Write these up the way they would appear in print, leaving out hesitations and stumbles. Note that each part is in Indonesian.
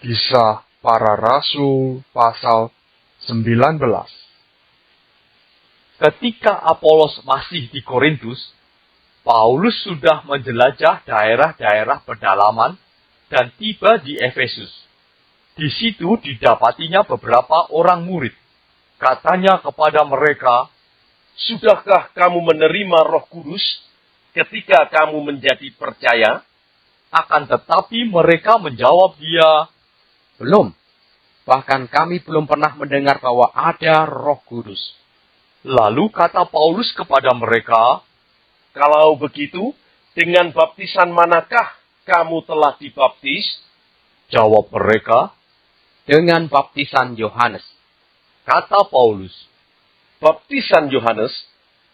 Kisah Para Rasul pasal 19. Ketika Apolos masih di Korintus, Paulus sudah menjelajah daerah-daerah pedalaman dan tiba di Efesus. Di situ didapatinya beberapa orang murid. Katanya kepada mereka, "Sudahkah kamu menerima Roh Kudus ketika kamu menjadi percaya?" Akan tetapi mereka menjawab dia, "Belum. Bahkan kami belum pernah mendengar bahwa ada Roh Kudus." Lalu kata Paulus kepada mereka, "Kalau begitu, dengan baptisan manakah kamu telah dibaptis?" Jawab mereka, "Dengan baptisan Yohanes." Kata Paulus, Baptisan Yohanes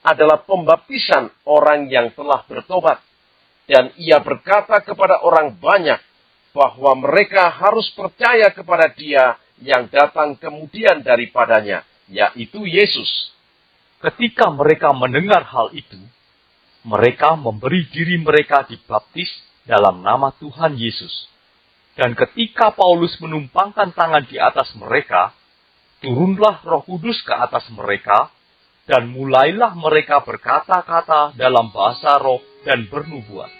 adalah pembaptisan orang yang telah bertobat. Dan ia berkata kepada orang banyak bahwa mereka harus percaya kepada Dia yang datang kemudian daripadanya, yaitu Yesus. Ketika mereka mendengar hal itu, mereka memberi diri mereka dibaptis dalam nama Tuhan Yesus. Dan ketika Paulus menumpangkan tangan di atas mereka, turunlah Roh Kudus ke atas mereka, dan mulailah mereka berkata-kata dalam bahasa roh dan bernubuat.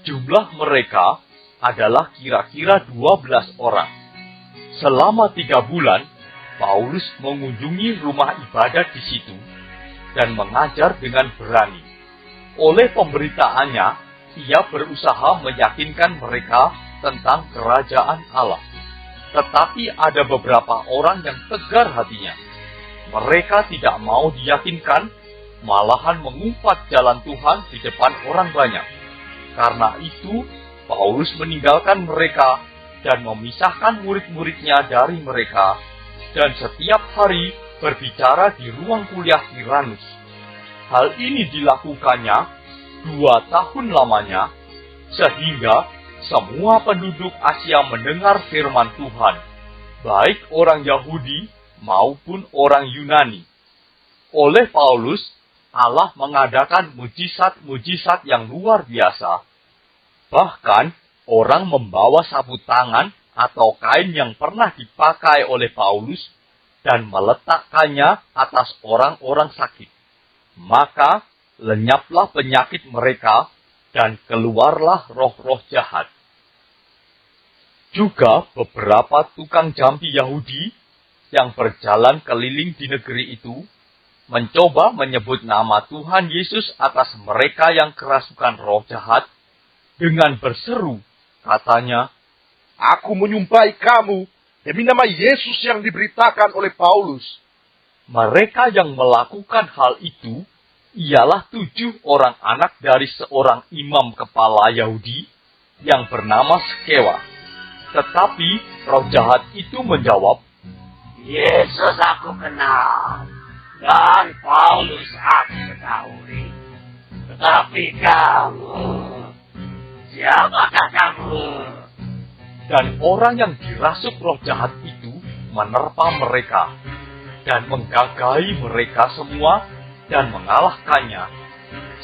Jumlah mereka adalah kira-kira 12 orang. Selama 3 bulan, Paulus mengunjungi rumah ibadat di situ dan mengajar dengan berani. Oleh pemberitaannya, ia berusaha meyakinkan mereka tentang kerajaan Allah. Tetapi ada beberapa orang yang tegar hatinya. Mereka tidak mau diyakinkan, malahan mengumpat jalan Tuhan di depan orang banyak. Karena itu, Paulus meninggalkan mereka dan memisahkan murid-muridnya dari mereka, dan setiap hari berbicara di ruang kuliah Tiranus. Hal ini dilakukannya 2 tahun lamanya, sehingga semua penduduk Asia mendengar firman Tuhan, baik orang Yahudi maupun orang Yunani. Oleh Paulus, Allah mengadakan mujizat-mujizat yang luar biasa. Bahkan, orang membawa sabut tangan atau kain yang pernah dipakai oleh Paulus dan meletakkannya atas orang-orang sakit. Maka, lenyaplah penyakit mereka dan keluarlah roh-roh jahat. Juga beberapa tukang jampi Yahudi yang berjalan keliling di negeri itu mencoba menyebut nama Tuhan Yesus atas mereka yang kerasukan roh jahat dengan berseru, katanya, "Aku menyumpahi kamu demi nama Yesus yang diberitakan oleh Paulus." Mereka yang melakukan hal itu ialah 7 orang anak dari seorang imam kepala Yahudi yang bernama Skewa. Tetapi roh jahat itu menjawab, "Yesus aku kenal, dan Paulus aku ketahui. Tetapi kamu, siapakah kamu?" Dan orang yang dirasuk roh jahat itu menerpa mereka dan menggagahi mereka semua dan mengalahkannya,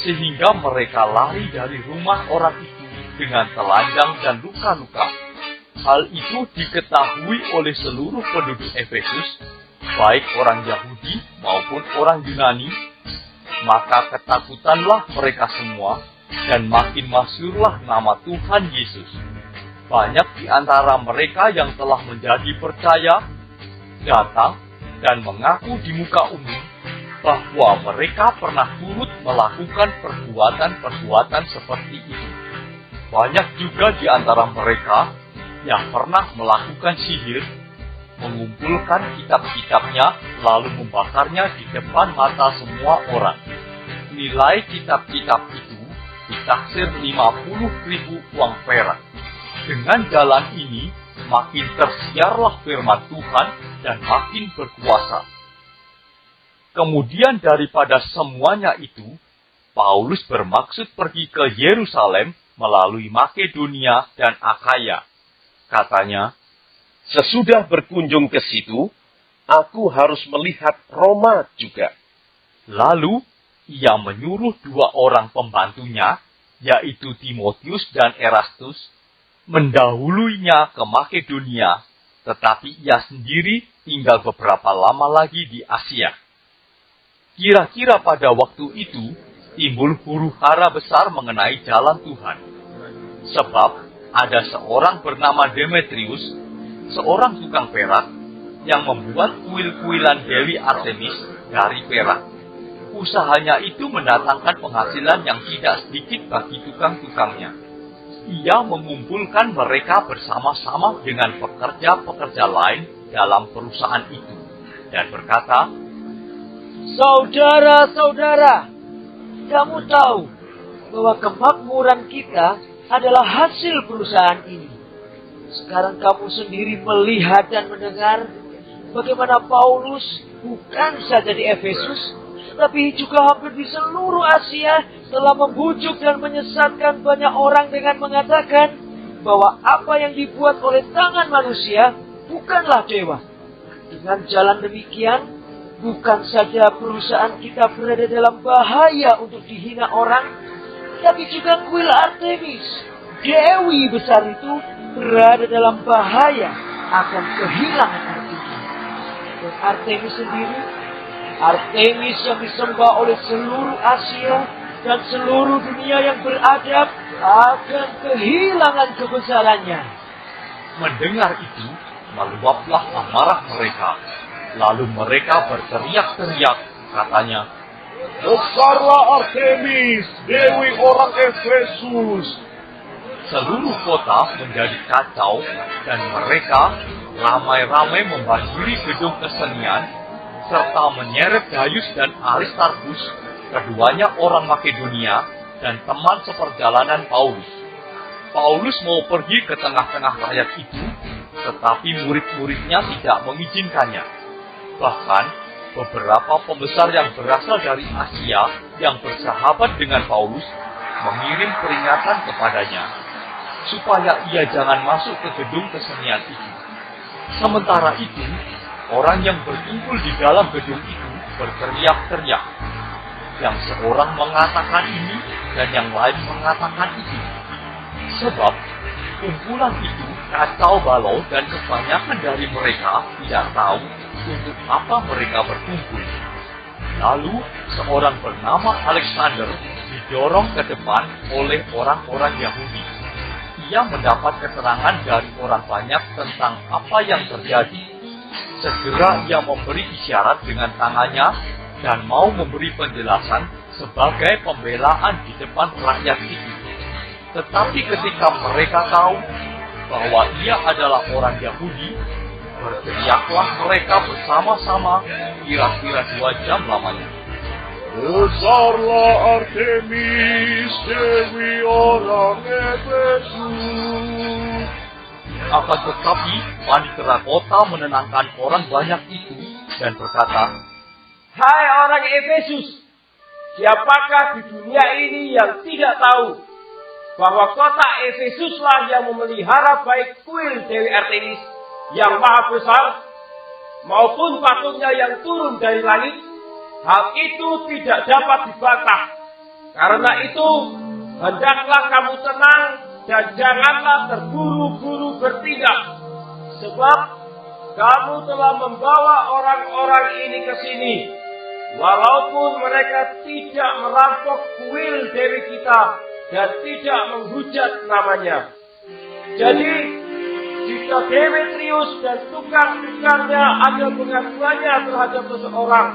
sehingga mereka lari dari rumah orang itu dengan telanjang dan luka-luka. Hal itu diketahui oleh seluruh penduduk Efesus, baik orang Yahudi maupun orang Yunani. Maka ketakutanlah mereka semua, dan makin masyhurlah nama Tuhan Yesus. Banyak di antara mereka yang telah menjadi percaya, datang dan mengaku di muka umum bahwa mereka pernah turut melakukan perbuatan-perbuatan seperti itu. Banyak juga di antara mereka yang pernah melakukan sihir, mengumpulkan kitab-kitabnya lalu membakarnya di depan mata semua orang. Nilai kitab-kitab itu ditaksir 50.000 uang perak. Dengan jalan ini, makin tersiarlah firman Tuhan dan makin berkuasa. Kemudian daripada semuanya itu, Paulus bermaksud pergi ke Yerusalem melalui Makedonia dan Akhaya. Katanya, "Sesudah berkunjung ke situ, aku harus melihat Roma juga." Lalu, ia menyuruh 2 orang pembantunya, yaitu Timotius dan Erastus, mendahulunya ke Makedonia, tetapi ia sendiri tinggal beberapa lama lagi di Asia. Kira-kira pada waktu itu, timbul huru-hara besar mengenai jalan Tuhan. Sebab ada seorang bernama Demetrius, seorang tukang perak, yang membuat kuil-kuilan Dewi Artemis dari perak. Usahanya itu mendatangkan penghasilan yang tidak sedikit bagi tukang-tukangnya. Ia mengumpulkan mereka bersama-sama dengan pekerja-pekerja lain dalam perusahaan itu, dan berkata, "Saudara-saudara, kamu tahu bahwa kemakmuran kita adalah hasil perusahaan ini. Sekarang kamu sendiri melihat dan mendengar bagaimana Paulus bukan saja di Efesus, tapi juga hampir di seluruh Asia telah membujuk dan menyesatkan banyak orang dengan mengatakan bahwa apa yang dibuat oleh tangan manusia bukanlah dewa. Dengan jalan demikian, bukan saja perusahaan kita berada dalam bahaya untuk dihina orang, tapi juga kuil Artemis, dewi besar itu, berada dalam bahaya akan kehilangan artinya. Dan Artemis sendiri, Artemis yang disembah oleh seluruh Asia dan seluruh dunia yang beradab, akan kehilangan kebesarannya." Mendengar itu, meluaplah amarah mereka. Lalu mereka berteriak-teriak, katanya, Besarlah Artemis, dewi orang Efesus. seluruh kota menjadi kacau, dan mereka ramai-ramai membandiri gedung kesenian, serta menyeret Gaius dan Aristarchus, keduanya orang Makedonia, dan teman seperjalanan Paulus. Paulus mau pergi ke tengah-tengah rakyat itu, tetapi murid-muridnya tidak mengizinkannya. Bahkan, beberapa pembesar yang berasal dari Asia yang bersahabat dengan Paulus mengirim peringatan kepadanya, supaya ia jangan masuk ke gedung kesenian itu. Sementara itu, orang yang berkumpul di dalam gedung itu berteriak-teriak. Yang seorang mengatakan ini dan yang lain mengatakan itu. Sebab kumpulan itu kacau balau dan kebanyakan dari mereka tidak tahu untuk apa mereka berkumpul. Lalu seorang bernama Alexander didorong ke depan oleh orang-orang Yahudi. Ia mendapat keterangan dari orang banyak tentang apa yang terjadi. Segera ia memberi isyarat dengan tangannya dan mau memberi penjelasan sebagai pembelaan di depan rakyat itu. Tetapi ketika mereka tahu bahwa ia adalah orang Yahudi, berteriaklah mereka bersama-sama kira-kira 2 jam lamanya. Besarlah Artemis, dewi orang Efesus. Akan tetapi, panitera kota menenangkan orang banyak itu dan berkata, "Hai orang Efesus, siapakah di dunia ini yang tidak tahu bahwa kota Efesuslah yang memelihara baik kuil Dewi Artemis yang maha besar, maupun patungnya yang turun dari langit? Hal itu tidak dapat dibantah. Karena itu, hendaklah kamu tenang dan janganlah terburu-buru bertindak. Sebab kamu telah membawa orang-orang ini ke sini, walaupun mereka tidak merampok kuil Dewi kita dan tidak menghujat namanya. Jadi, jika Demetrius dan tukang-tukangnya ada pengaduannya terhadap seseorang,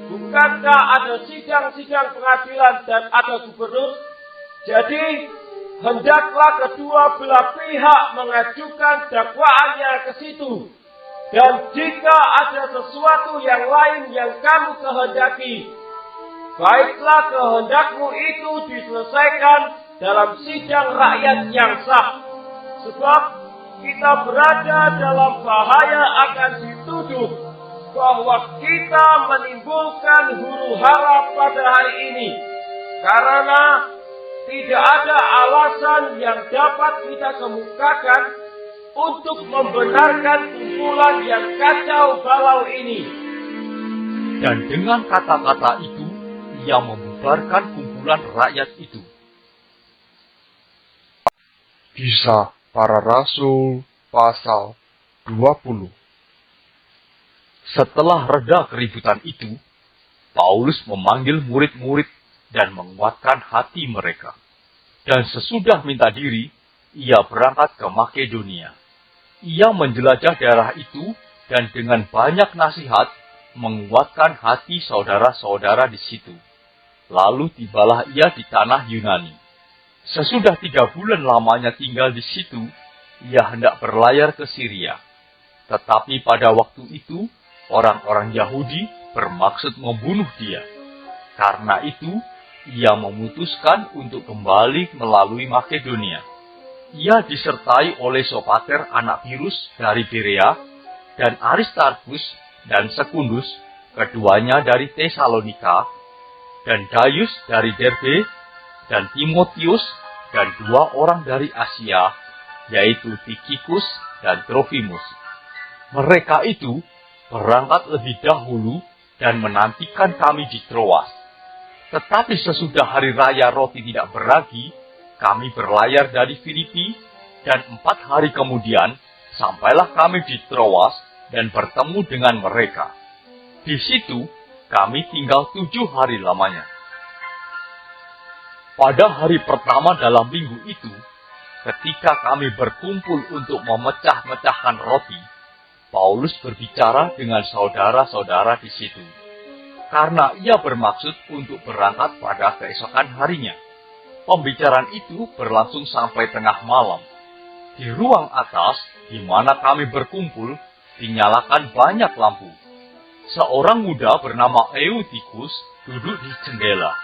bukankah ada sidang-sidang pengadilan dan ada gubernur? Jadi, hendaklah kedua belah pihak mengajukan dakwaannya ke situ. Dan jika ada sesuatu yang lain yang kamu kehendaki, baiklah kehendakmu itu diselesaikan dalam sidang rakyat yang sah. Sebab kita berada dalam bahaya akan dituduh bahwa kita menimbulkan huru-hara pada hari ini. Karena tidak ada alasan yang dapat kita kemukakan untuk membenarkan kumpulan yang kacau balau ini. Dan dengan kata-kata itu, ia membubarkan kumpulan rakyat itu. Bisa Para Rasul pasal 20. Setelah reda keributan itu, Paulus memanggil murid-murid dan menguatkan hati mereka. Dan sesudah minta diri, ia berangkat ke Makedonia. Ia menjelajah daerah itu dan dengan banyak nasihat menguatkan hati saudara-saudara di situ. Lalu tibalah ia di tanah Yunani. Sesudah 3 bulan lamanya tinggal di situ, ia hendak berlayar ke Syria. Tetapi pada waktu itu, orang-orang Yahudi bermaksud membunuh dia. Karena itu, ia memutuskan untuk kembali melalui Makedonia. Ia disertai oleh Sopater anak Pirus dari Berea, dan Aristarkus dan Sekundus, keduanya dari Tesalonika, dan Gaius dari Derbe, dan Timotius, dan 2 orang dari Asia, yaitu Tikhikus dan Trofimus. Mereka itu berangkat lebih dahulu dan menantikan kami di Troas. Tetapi sesudah hari raya roti tidak beragi, kami berlayar dari Filipi, dan 4 hari kemudian sampailah kami di Troas dan bertemu dengan mereka. Di situ kami tinggal 7 hari lamanya. Pada hari pertama dalam minggu itu, ketika kami berkumpul untuk memecah-mecahkan roti, Paulus berbicara dengan saudara-saudara di situ, karena ia bermaksud untuk berangkat pada keesokan harinya. Pembicaraan itu berlangsung sampai tengah malam. Di ruang atas, di mana kami berkumpul, dinyalakan banyak lampu. Seorang muda bernama Eutikus duduk di jendela.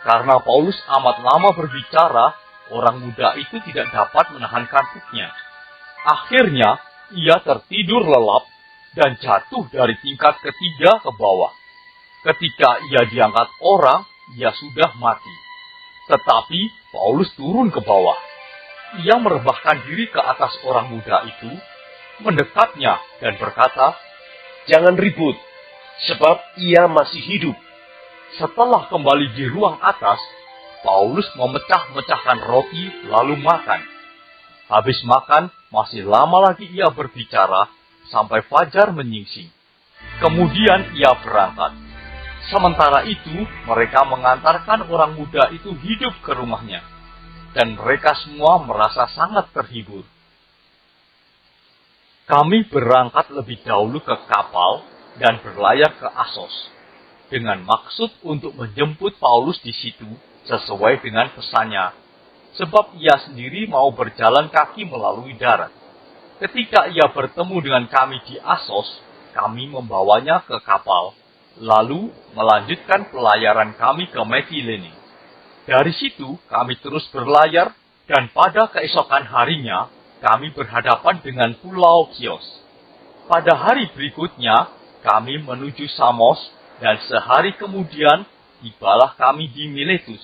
Karena Paulus amat lama berbicara, orang muda itu tidak dapat menahan kantuknya. Akhirnya, ia tertidur lelap dan jatuh dari tingkat ketiga ke bawah. Ketika ia diangkat orang, ia sudah mati. Tetapi Paulus turun ke bawah. Ia merebahkan diri ke atas orang muda itu, mendekatnya dan berkata, Jangan ribut, sebab ia masih hidup. Setelah kembali di ruang atas, Paulus memecah-mecahkan roti lalu makan. Habis makan, masih lama lagi ia berbicara sampai fajar menyingsing. Kemudian ia berangkat. Sementara itu, mereka mengantarkan orang muda itu hidup ke rumahnya. Dan mereka semua merasa sangat terhibur. Kami berangkat lebih dahulu ke kapal dan berlayar ke Asos, dengan maksud untuk menjemput Paulus di situ sesuai dengan pesannya, sebab ia sendiri mau berjalan kaki melalui darat. Ketika ia bertemu dengan kami di Asos, kami membawanya ke kapal, lalu melanjutkan pelayaran kami ke Metilene. Dari situ kami terus berlayar, dan pada keesokan harinya kami berhadapan dengan Pulau Kios. Pada hari berikutnya kami menuju Samos, dan sehari kemudian tibalah kami di Miletus.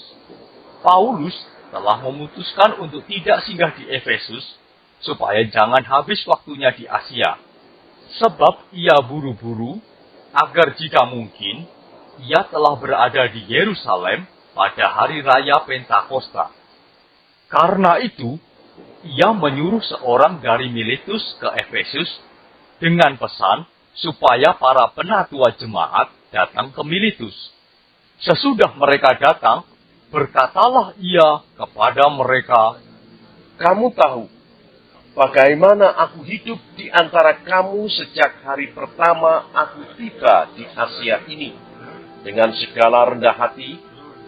Paulus telah memutuskan untuk tidak singgah di Efesus, supaya jangan habis waktunya di Asia. Sebab ia buru-buru, agar jika mungkin, ia telah berada di Yerusalem pada hari raya Pentakosta. Karena itu, ia menyuruh seorang dari Miletus ke Efesus dengan pesan supaya para penatua jemaat datang ke Miletus. Sesudah mereka datang, berkatalah ia kepada mereka, Kamu tahu bagaimana aku hidup di antara kamu sejak hari pertama aku tiba di Asia ini. Dengan segala rendah hati,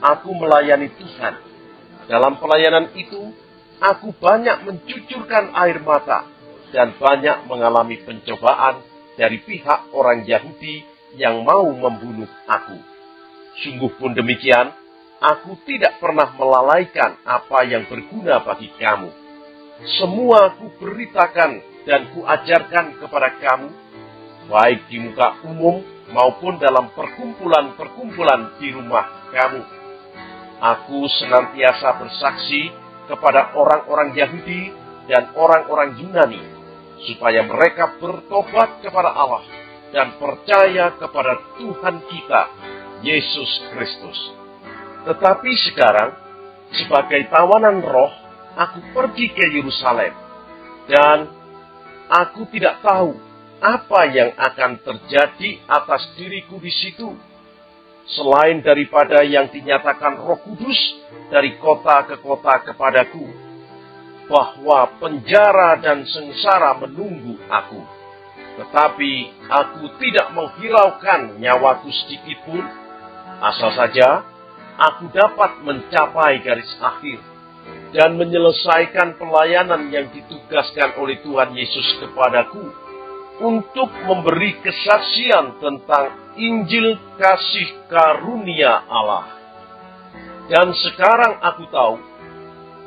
aku melayani Tuhan. Dalam pelayanan itu, aku banyak mencucurkan air mata dan banyak mengalami pencobaan dari pihak orang Yahudi yang mau membunuh aku. Sungguh pun demikian, aku tidak pernah melalaikan apa yang berguna bagi kamu. Semua ku beritakan dan ku ajarkan kepada kamu, baik di muka umum maupun dalam perkumpulan-perkumpulan di rumah kamu. Aku senantiasa bersaksi kepada orang-orang Yahudi dan orang-orang Yunani, supaya mereka bertobat kepada Allah dan percaya kepada Tuhan kita, Yesus Kristus. Tetapi sekarang, sebagai tawanan roh, aku pergi ke Yerusalem, Dan aku tidak tahu apa yang akan terjadi atas diriku di situ, selain daripada yang dinyatakan Roh Kudus dari kota ke kota kepadaku, bahwa penjara dan sengsara menunggu aku. Tetapi aku tidak menghiraukan nyawaku sedikitpun, asal saja aku dapat mencapai garis akhir dan menyelesaikan pelayanan yang ditugaskan oleh Tuhan Yesus kepadaku untuk memberi kesaksian tentang Injil kasih karunia Allah. Dan sekarang aku tahu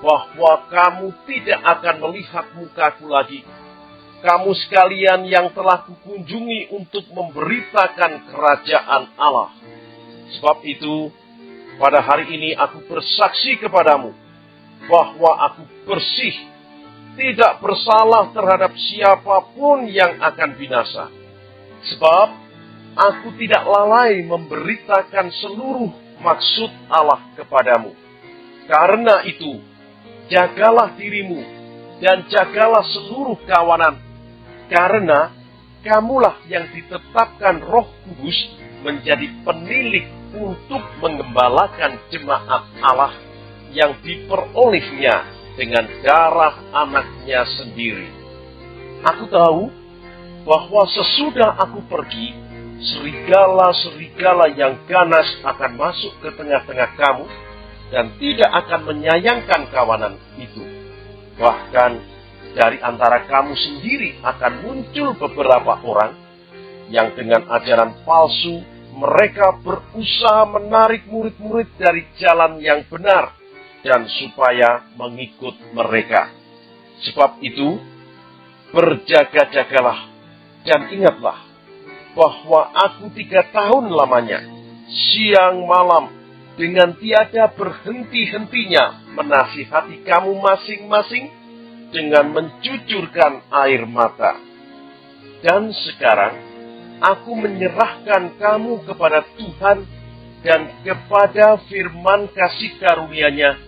bahwa kamu tidak akan melihat mukaku lagi. Kamu sekalian yang telah kukunjungi untuk memberitakan kerajaan Allah. Sebab itu, pada hari ini aku bersaksi kepadamu bahwa aku bersih, tidak bersalah terhadap siapapun yang akan binasa. Sebab aku tidak lalai memberitakan seluruh maksud Allah kepadamu. Karena itu, jagalah dirimu dan jagalah seluruh kawanan. Karena kamulah yang ditetapkan Roh Kudus menjadi penilik untuk mengembalakan jemaat Allah yang diperolehnya dengan darah anaknya sendiri. Aku tahu bahwa sesudah aku pergi, serigala-serigala yang ganas akan masuk ke tengah-tengah kamu dan tidak akan menyayangkan kawanan itu. Bahkan dari antara kamu sendiri akan muncul beberapa orang yang dengan ajaran palsu mereka berusaha menarik murid-murid dari jalan yang benar dan supaya mengikut mereka. Sebab itu, berjaga-jagalah dan ingatlah bahwa aku 3 tahun lamanya, siang malam, dengan tiada berhenti-hentinya menasihati kamu masing-masing dengan mencucurkan air mata. Dan sekarang, aku menyerahkan kamu kepada Tuhan dan kepada firman kasih karunia-Nya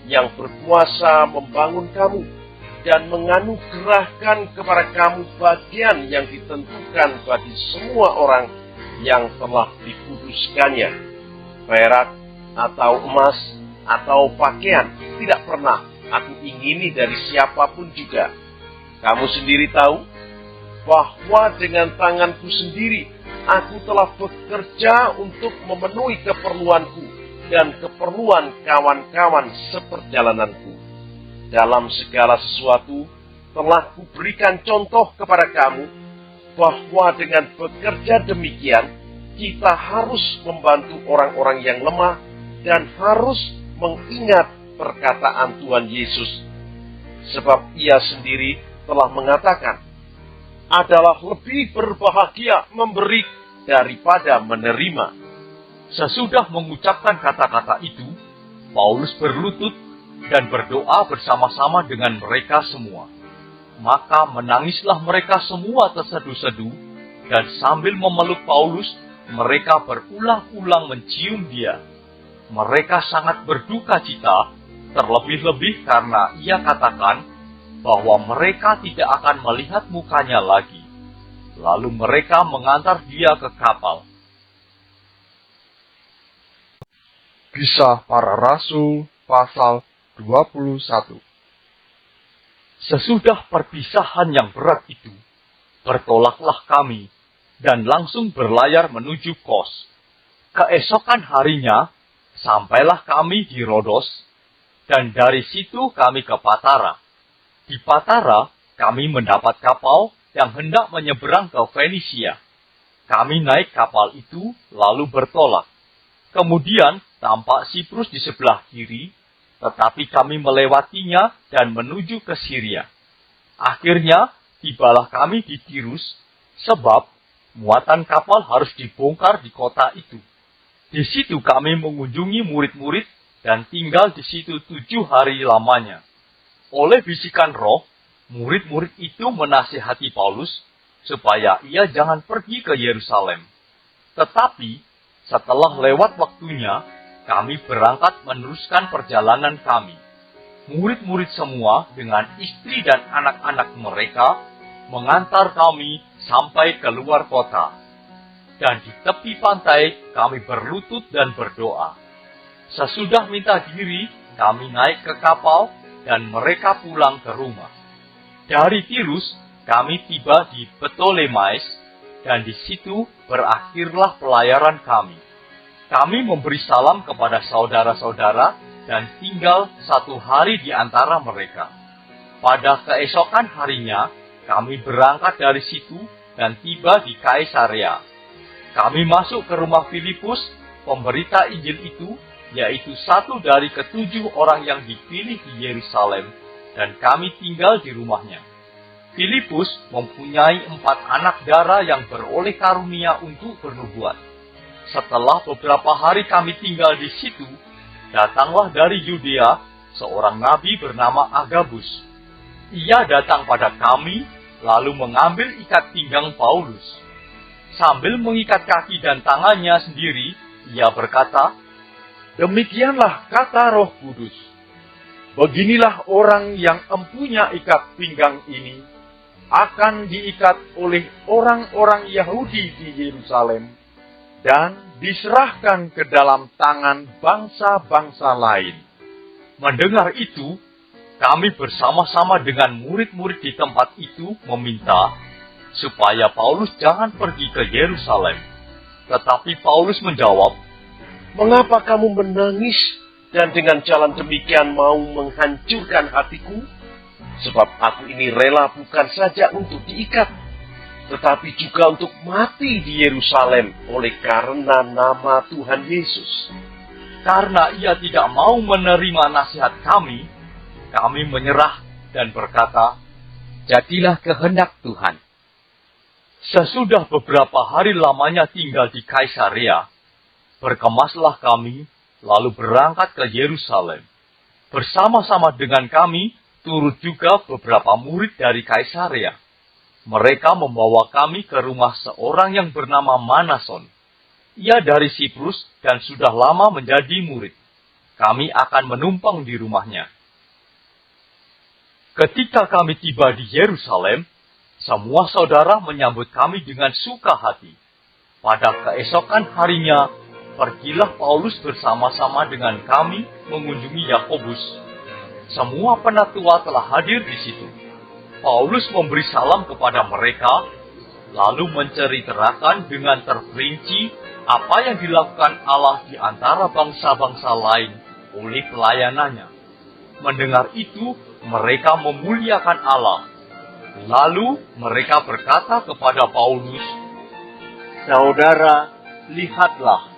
yang berkuasa membangun kamu dan menganugerahkan kepada kamu bagian yang ditentukan bagi semua orang yang telah dikuduskannya. Perak atau emas atau pakaian tidak pernah aku ingini dari siapapun juga. Kamu sendiri tahu bahwa dengan tanganku sendiri aku telah bekerja untuk memenuhi keperluanku dan keperluan kawan-kawan seperjalananku. Dalam segala sesuatu telah kuberikan contoh kepada kamu bahwa dengan bekerja demikian kita harus membantu orang-orang yang lemah dan harus mengingat perkataan Tuhan Yesus. Sebab Ia sendiri telah mengatakan, adalah lebih berbahagia memberi daripada menerima. Sesudah mengucapkan kata-kata itu, Paulus berlutut dan berdoa bersama-sama dengan mereka semua. Maka menangislah mereka semua terseduh-seduh, dan sambil memeluk Paulus, mereka berulang-ulang mencium dia. Mereka sangat berduka cita, terlebih-lebih karena ia katakan bahwa mereka tidak akan melihat mukanya lagi. Lalu mereka mengantar dia ke kapal. Kisah Para Rasul pasal 21. Sesudah perpisahan yang berat itu, bertolaklah kami dan langsung berlayar menuju Kos. Keesokan harinya, sampailah kami di Rodos, dan dari situ kami ke Patara. Di Patara, kami mendapat kapal yang hendak menyeberang ke Fenisia. Kami naik kapal itu, lalu bertolak. Kemudian, tampak Siprus di sebelah kiri, tetapi kami melewatinya dan menuju ke Syria. Akhirnya, tibalah kami di Tirus, sebab muatan kapal harus dibongkar di kota itu. Di situ kami mengunjungi murid-murid dan tinggal di situ 7 hari lamanya. Oleh bisikan Roh, murid-murid itu menasihati Paulus supaya ia jangan pergi ke Yerusalem. Tetapi setelah lewat waktunya, kami berangkat meneruskan perjalanan kami. murid-murid semua dengan istri dan anak-anak mereka mengantar kami sampai keluar kota. Dan di tepi pantai kami berlutut dan berdoa. Sesudah minta diri, kami naik ke kapal dan mereka pulang ke rumah. Dari Tirus, kami tiba di Ptolemais dan di situ berakhirlah pelayaran kami. Kami memberi salam kepada saudara-saudara dan tinggal 1 hari di antara mereka. Pada keesokan harinya, kami berangkat dari situ dan tiba di Kaisarea. Kami masuk ke rumah Filipus, pemberita Injil itu, yaitu satu dari ke-7 orang yang dipilih di Yerusalem, dan kami tinggal di rumahnya. Filipus mempunyai 4 anak darah yang beroleh karunia untuk bernubuat. Setelah beberapa hari kami tinggal di situ, datanglah dari Yudea seorang nabi bernama Agabus. Ia datang pada kami, lalu mengambil ikat pinggang Paulus. Sambil mengikat kaki dan tangannya sendiri, ia berkata, Demikianlah kata Roh Kudus. Beginilah orang yang empunya ikat pinggang ini akan diikat oleh orang-orang Yahudi di Yerusalem dan diserahkan ke dalam tangan bangsa-bangsa lain. Mendengar itu, kami bersama-sama dengan murid-murid di tempat itu meminta supaya Paulus jangan pergi ke Yerusalem. Tetapi Paulus menjawab, Mengapa kamu menangis dan dengan jalan demikian mau menghancurkan hatiku? Sebab aku ini rela bukan saja untuk diikat, tetapi juga untuk mati di Yerusalem oleh karena nama Tuhan Yesus. karena ia tidak mau menerima nasihat kami menyerah dan berkata, Jadilah kehendak Tuhan. Sesudah beberapa hari lamanya tinggal di Kaisarea, berkemaslah kami, lalu berangkat ke Yerusalem. Bersama-sama dengan kami, turut juga beberapa murid dari Kaisarea. Mereka membawa kami ke rumah seorang yang bernama Manason. Ia dari Siprus dan sudah lama menjadi murid. Kami akan menumpang di rumahnya. Ketika kami tiba di Yerusalem, semua saudara menyambut kami dengan suka hati. Pada keesokan harinya, pergilah Paulus bersama-sama dengan kami mengunjungi Yakobus. Semua penatua telah hadir di situ. Paulus memberi salam kepada mereka, lalu menceritakan dengan terperinci apa yang dilakukan Allah di antara bangsa-bangsa lain oleh pelayanannya. Mendengar itu, mereka memuliakan Allah. Lalu mereka berkata kepada Paulus, Saudara, lihatlah,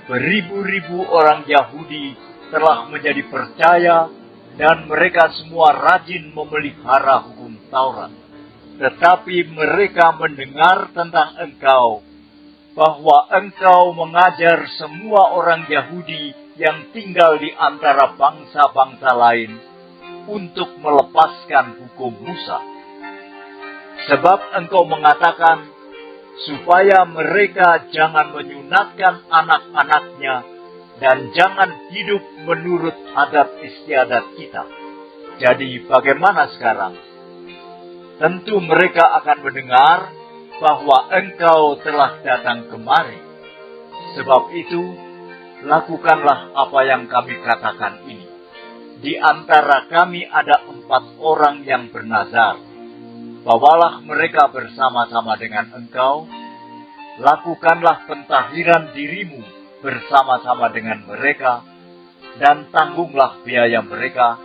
beribu-ribu orang Yahudi telah menjadi percaya dan mereka semua rajin memelihara hukum Taurat. Tetapi mereka mendengar tentang engkau, bahwa engkau mengajar semua orang Yahudi yang tinggal di antara bangsa-bangsa lain untuk melepaskan hukum Musa. Sebab engkau mengatakan, supaya mereka jangan menyunatkan anak-anaknya dan jangan hidup menurut adat istiadat kita. Jadi bagaimana sekarang? Tentu mereka akan mendengar bahwa engkau telah datang kemari. Sebab itu, lakukanlah apa yang kami katakan ini. Di antara kami ada 4 orang yang bernazar. Bawalah mereka bersama-sama dengan engkau. Lakukanlah pentahiran dirimu bersama-sama dengan mereka, dan tanggunglah biaya mereka,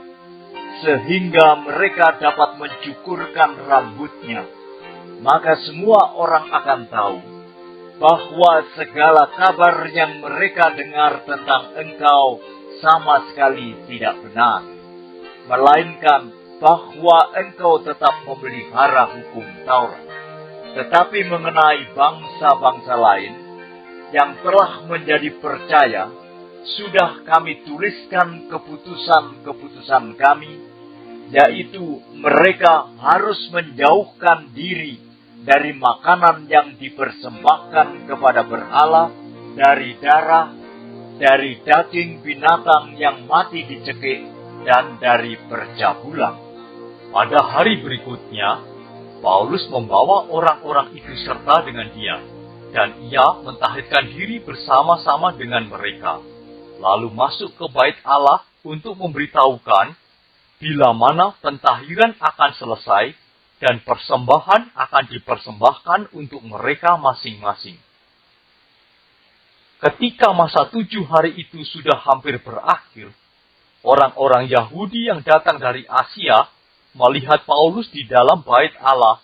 sehingga mereka dapat mencukurkan rambutnya. Maka semua orang akan tahu bahwa segala kabar yang mereka dengar tentang engkau sama sekali tidak benar, melainkan bahwa engkau tetap memelihara hukum Taurat. Tetapi mengenai bangsa-bangsa lain yang telah menjadi percaya, sudah kami tuliskan keputusan-keputusan kami, yaitu mereka harus menjauhkan diri dari makanan yang dipersembahkan kepada berhala, dari darah, dari daging binatang yang mati dicekik, dan dari percabulan. Pada hari berikutnya, Paulus membawa orang-orang itu serta dengan dia, dan ia mentahirkan diri bersama-sama dengan mereka, lalu masuk ke bait Allah untuk memberitahukan bila mana pentahiran akan selesai dan persembahan akan dipersembahkan untuk mereka masing-masing. Ketika masa 7 hari itu sudah hampir berakhir, orang-orang Yahudi yang datang dari Asia melihat Paulus di dalam bait Allah.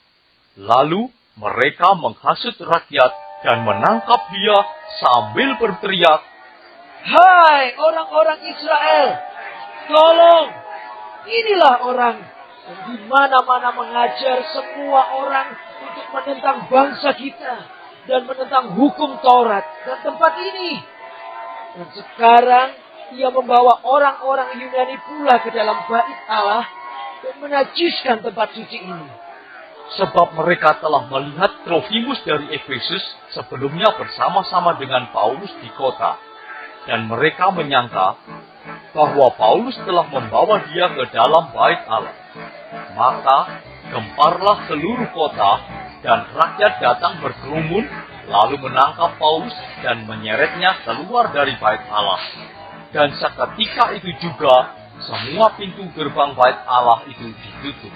Lalu mereka menghasut rakyat dan menangkap dia sambil berteriak, Hai orang-orang Israel, tolong! Inilah orang yang di mana-mana mengajar semua orang untuk menentang bangsa kita dan menentang hukum Taurat dan tempat ini. Dan sekarang ia membawa orang-orang Yunani pula ke dalam bait Allah dan menajiskan tempat suci ini. sebab mereka telah melihat Trofimus dari Efesus sebelumnya bersama-sama dengan Paulus di kota, dan mereka menyangka bahwa Paulus telah membawa dia ke dalam bait Allah. Maka gemparlah seluruh kota, dan rakyat datang berkerumun, lalu menangkap Paulus dan menyeretnya keluar dari bait Allah. Dan seketika itu juga, semua pintu gerbang bait Allah itu ditutup.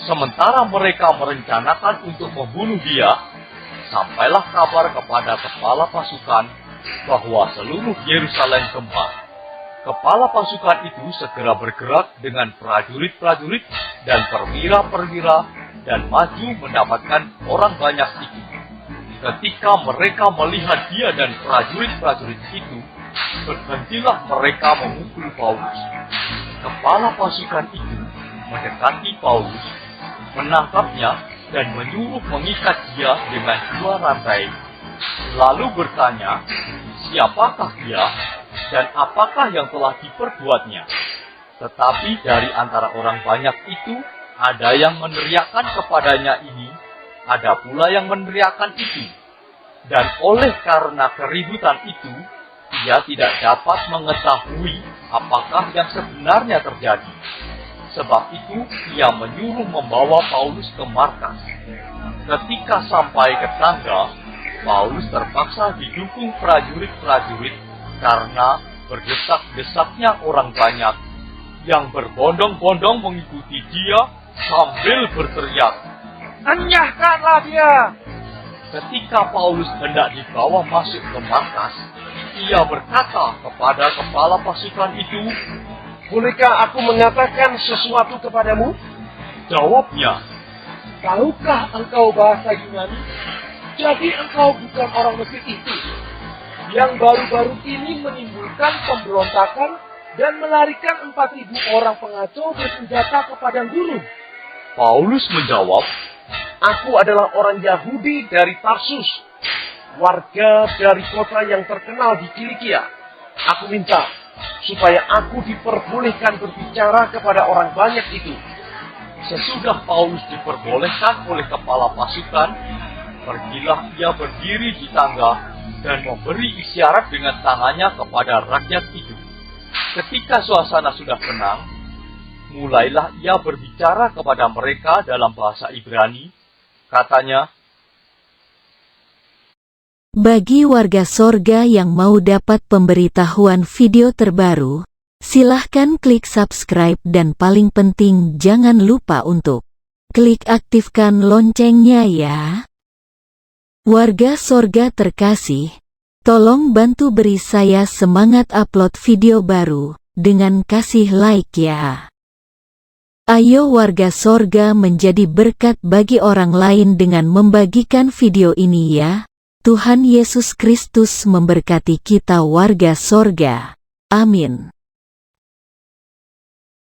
Sementara mereka merencanakan untuk membunuh dia, sampailah kabar kepada kepala pasukan bahwa seluruh Yerusalem gempar. Kepala pasukan itu segera bergerak dengan prajurit-prajurit dan perwira-perwira dan maju mendapatkan orang banyak itu. Ketika mereka melihat dia dan prajurit-prajurit itu, berhentilah mereka memukul Paulus. Kepala pasukan itu mendekati Paulus, menangkapnya dan menyuruh mengikat dia dengan 2 rantai. Lalu bertanya, siapakah dia dan apakah yang telah diperbuatnya? Tetapi dari antara orang banyak itu, ada yang meneriakkan kepadanya ini, ada pula yang meneriakkan itu. Dan oleh karena keributan itu, ia tidak dapat mengetahui apakah yang sebenarnya terjadi. Sebab itu, ia menyuruh membawa Paulus ke markas. Ketika sampai ke tangga, Paulus terpaksa didukung prajurit-prajurit karena berdesak-desaknya orang banyak yang berbondong-bondong mengikuti dia sambil berteriak, Enyahkanlah dia! Ketika Paulus hendak dibawa masuk ke markas, ia berkata kepada kepala pasukan itu, Bolehkah aku mengatakan sesuatu kepadamu? jawabnya, Tahukah engkau bahasa Yunani? Jadi engkau bukan orang Mesir itu, yang baru-baru ini menimbulkan pemberontakan dan melarikan 4.000 orang pengacau bersenjata ke padang gurun. Paulus menjawab, Aku adalah orang Yahudi dari Tarsus, warga dari kota yang terkenal di Kilikia. Aku minta supaya aku diperbolehkan berbicara kepada orang banyak itu. Sesudah Paulus diperbolehkan oleh kepala pasukan, pergilah ia berdiri di tangga dan memberi isyarat dengan tangannya kepada rakyat itu. Ketika suasana sudah tenang, mulailah ia berbicara kepada mereka dalam bahasa Ibrani. Katanya, bagi warga sorga yang mau dapat pemberitahuan video terbaru, silahkan klik subscribe dan paling penting jangan lupa untuk klik aktifkan loncengnya ya. Warga sorga terkasih, tolong bantu beri saya semangat upload video baru dengan kasih like ya. Ayo warga sorga menjadi berkat bagi orang lain dengan membagikan video ini ya. Tuhan Yesus Kristus memberkati kita warga sorga. Amin.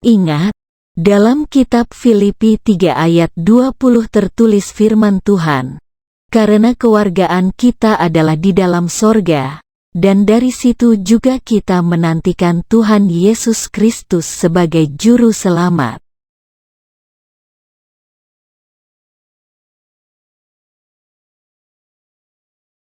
Ingat, dalam kitab Filipi 3 ayat 20 tertulis firman Tuhan, karena kewargaan kita adalah di dalam sorga, dan dari situ juga kita menantikan Tuhan Yesus Kristus sebagai Juru Selamat.